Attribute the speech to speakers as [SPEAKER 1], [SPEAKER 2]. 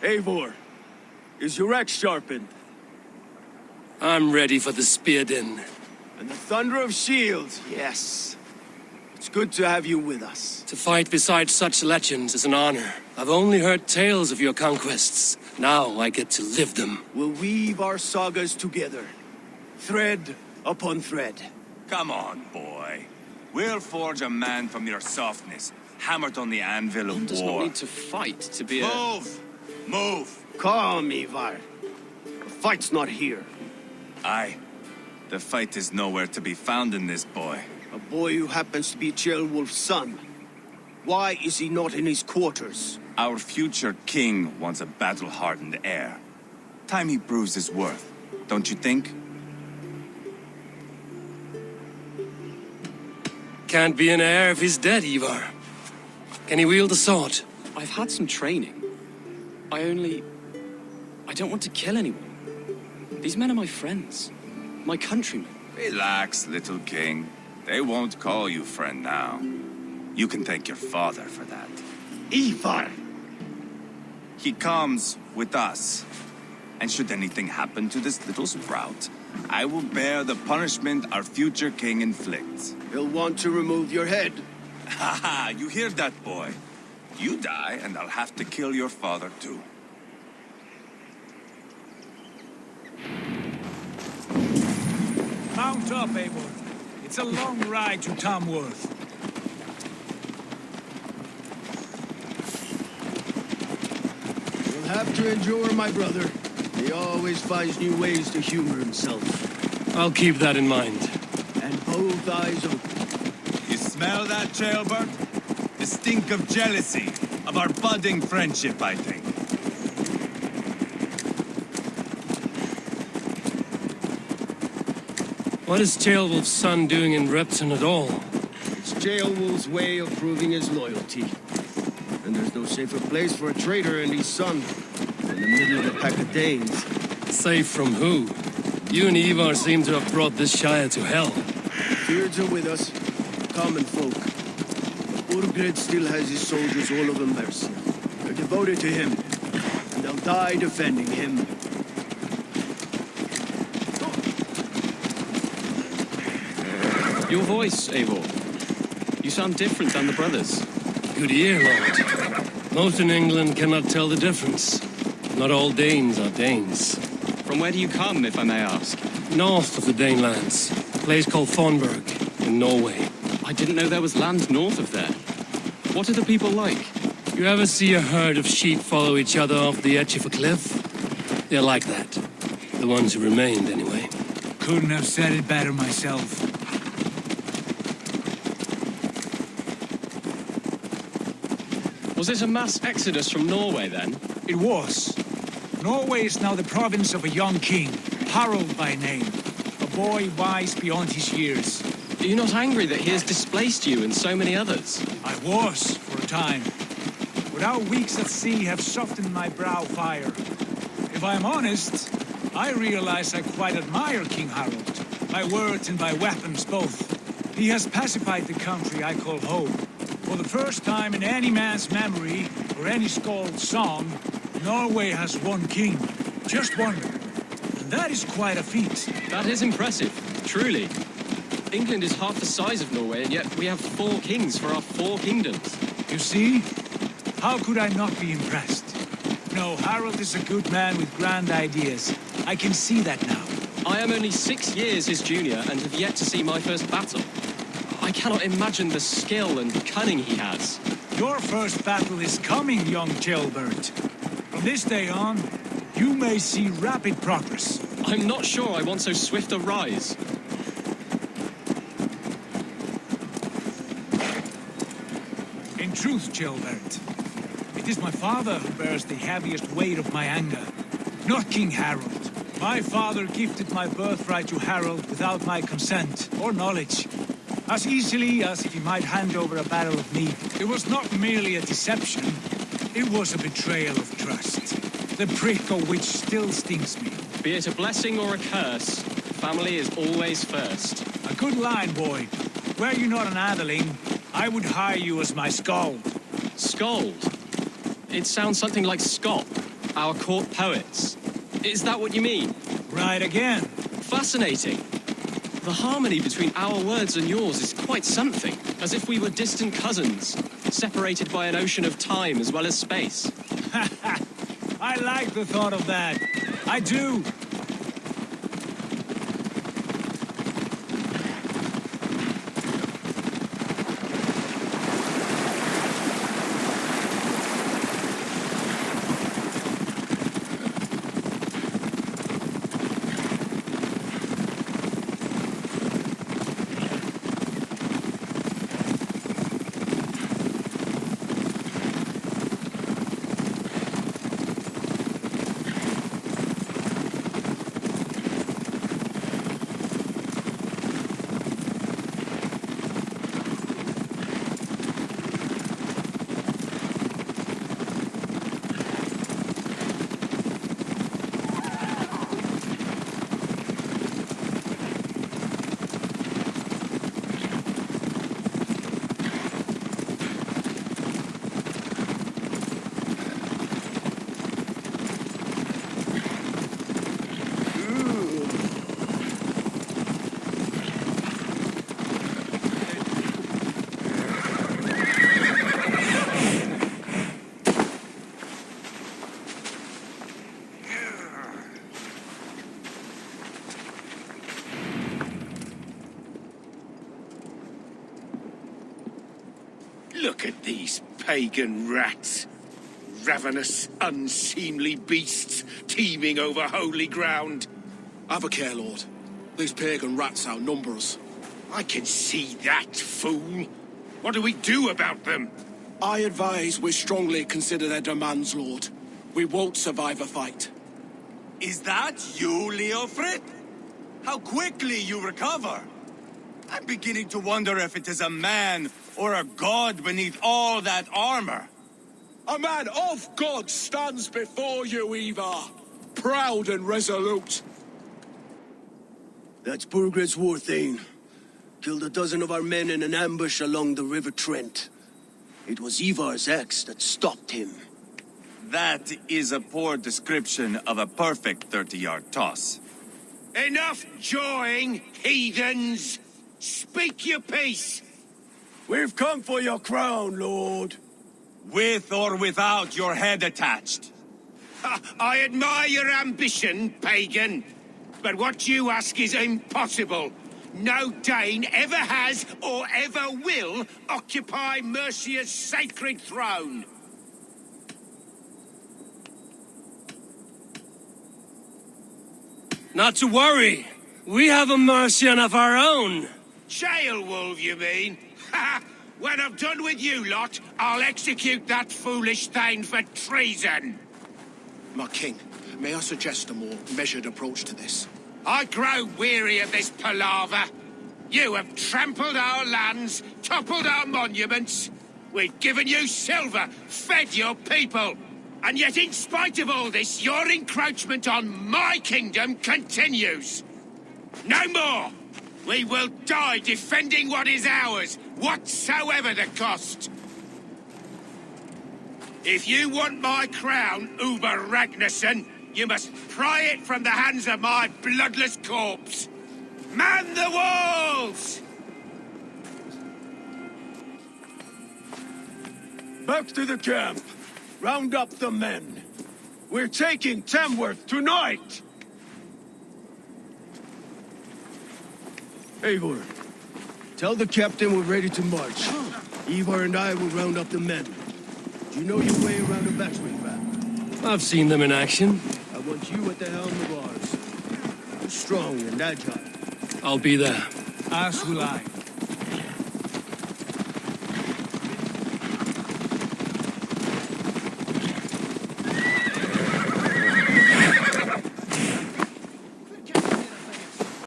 [SPEAKER 1] Eivor, is your axe sharpened?
[SPEAKER 2] I'm ready for the spear din.
[SPEAKER 1] And the thunder of shields, yes. It's good to have you with us.
[SPEAKER 2] To fight beside such legends is an honor. I've only heard tales of your conquests. Now I get to live them.
[SPEAKER 1] We'll weave our sagas together, thread upon thread.
[SPEAKER 3] Come on, boy. We'll forge a man from your softness, hammered on the anvil of
[SPEAKER 2] One does
[SPEAKER 3] war.
[SPEAKER 2] not need to fight to be
[SPEAKER 3] Move! Move!
[SPEAKER 1] Calm, Ivar. The fight's not here.
[SPEAKER 3] Aye. The fight is nowhere to be found in this boy.
[SPEAKER 1] A boy who happens to be Ceolwulf's son. Why is he not in his quarters?
[SPEAKER 3] Our future king wants a battle-hardened heir. Time he proves his worth, don't you think?
[SPEAKER 2] Can't be an heir if he's dead, Ivar. Can he wield a sword?
[SPEAKER 4] I've had some training. I don't want to kill anyone. These men are my friends. My countrymen.
[SPEAKER 3] Relax, little king. They won't call you friend now. You can thank your father for that.
[SPEAKER 1] Ivar!
[SPEAKER 3] He comes with us. And should anything happen to this little sprout, I will bear the punishment our future king inflicts.
[SPEAKER 1] He'll want to remove your head.
[SPEAKER 3] Haha, you hear that, boy? You die, and I'll have to kill your father, too.
[SPEAKER 5] Mount up, Eivor. It's a long ride to Tamworth.
[SPEAKER 1] You'll have to endure, my brother. He always finds new ways to humor himself.
[SPEAKER 2] I'll keep that in mind.
[SPEAKER 1] And both eyes open.
[SPEAKER 3] You smell that, Jailbird? The stink of jealousy, of our budding friendship, I think.
[SPEAKER 2] What is Ceolwulf's son doing in Repton at all?
[SPEAKER 1] It's Ceolwulf's way of proving his loyalty. And there's no safer place for a traitor and his son than the middle of a pack of Danes.
[SPEAKER 2] Safe from who? You and Ivar seem to have brought this Shire to hell.
[SPEAKER 1] The Beards are with us, common folk. But Urgred still has his soldiers all over Mercia. They're devoted to him, and they'll die defending him.
[SPEAKER 4] Your voice, Eivor. You sound different than the brothers.
[SPEAKER 2] Good ear, Lord. Most in England cannot tell the difference. Not all Danes are Danes.
[SPEAKER 4] From where do you come, if I may ask?
[SPEAKER 2] North of the Danelands, a place called Thornburg, in Norway.
[SPEAKER 4] I didn't know there was land north of there. What are the people like?
[SPEAKER 2] You ever see a herd of sheep follow each other off the edge of a cliff? They're like that. The ones who remained, anyway.
[SPEAKER 5] Couldn't have said it better myself.
[SPEAKER 4] Was it a mass exodus from Norway, then?
[SPEAKER 5] It was. Norway is now the province of a young king, Harald by name. A boy wise beyond his years.
[SPEAKER 4] Are you not angry that he has displaced you and so many others?
[SPEAKER 5] I was, for a time. But our weeks at sea have softened my brow fire. If I'm honest, I realize I quite admire King Harald. By words and by weapons both. He has pacified the country I call home. For the first time in any man's memory, or any skald's song, Norway has one king. Just one. And that is quite a feat.
[SPEAKER 4] That is impressive, truly. England is half the size of Norway, and yet we have 4 kings for our 4 kingdoms.
[SPEAKER 5] You see? How could I not be impressed? No, Harald is a good man with grand ideas. I can see that now.
[SPEAKER 4] I am only 6 years his junior and have yet to see my first battle. I cannot imagine the skill and cunning he has.
[SPEAKER 5] Your first battle is coming, young Ceolbert. From this day on, you may see rapid progress.
[SPEAKER 4] I'm not sure I want so swift a rise.
[SPEAKER 5] In truth, Ceolbert, it is my father who bears the heaviest weight of my anger, not King Harald. My father gifted my birthright to Harald without my consent or knowledge. As easily as he might hand over a barrel of mead. It was not merely a deception, it was a betrayal of trust. The prick of which still stings me.
[SPEAKER 4] Be it a blessing or a curse, family is always first.
[SPEAKER 5] A good line, boy. Were you not an atheling, I would hire you as my skald.
[SPEAKER 4] Skald? It sounds something like Scot. Our court poets. Is that what you mean?
[SPEAKER 5] Right again.
[SPEAKER 4] Fascinating. The harmony between our words and yours is quite something. As if we were distant cousins, separated by an ocean of time as well as space.
[SPEAKER 5] I like the thought of that. I do.
[SPEAKER 6] Look at these pagan rats. Ravenous, unseemly beasts teeming over holy ground.
[SPEAKER 7] Have a care, Lord. These pagan rats outnumber us.
[SPEAKER 6] I can see that, fool. What do we do about them?
[SPEAKER 7] I advise we strongly consider their demands, Lord. We won't survive a fight.
[SPEAKER 3] Is that you, Leofrid? How quickly you recover! I'm beginning to wonder if it is a man or a god beneath all that armor.
[SPEAKER 7] A man of God stands before you, Ivar. Proud and resolute.
[SPEAKER 1] That's Burgred's war thane. Killed a dozen of our men in an ambush along the River Trent. It was Ivar's axe that stopped him.
[SPEAKER 3] That is a poor description of a perfect 30-yard toss.
[SPEAKER 6] Enough jawing, heathens! Speak your peace!
[SPEAKER 1] We've come for your crown, Lord.
[SPEAKER 3] With or without your head attached.
[SPEAKER 6] I admire your ambition, pagan. But what you ask is impossible. No Dane ever has or ever will occupy Mercia's sacred throne.
[SPEAKER 2] Not to worry. We have a Mercian of our own.
[SPEAKER 6] Jailwolf, you mean? Ha! When I'm done with you lot, I'll execute that foolish thing for treason.
[SPEAKER 7] My king, may I suggest a more measured approach to this?
[SPEAKER 6] I grow weary of this palaver. You have trampled our lands, toppled our monuments. We've given you silver, fed your people. And yet, in spite of all this, your encroachment on my kingdom continues. No more! We will die defending what is ours, whatsoever the cost. If you want my crown, Uber Ragnarsson, you must pry it from the hands of my bloodless corpse. Man the walls!
[SPEAKER 1] Back to the camp. Round up the men. We're taking Tamworth tonight! Eivor, tell the captain we're ready to march. Ivar and I will round up the men. Do you know your way around a battering ram?
[SPEAKER 2] I've seen them in action.
[SPEAKER 1] I want you at the helm of ours. You're strong and agile.
[SPEAKER 2] I'll be there.
[SPEAKER 5] As will I.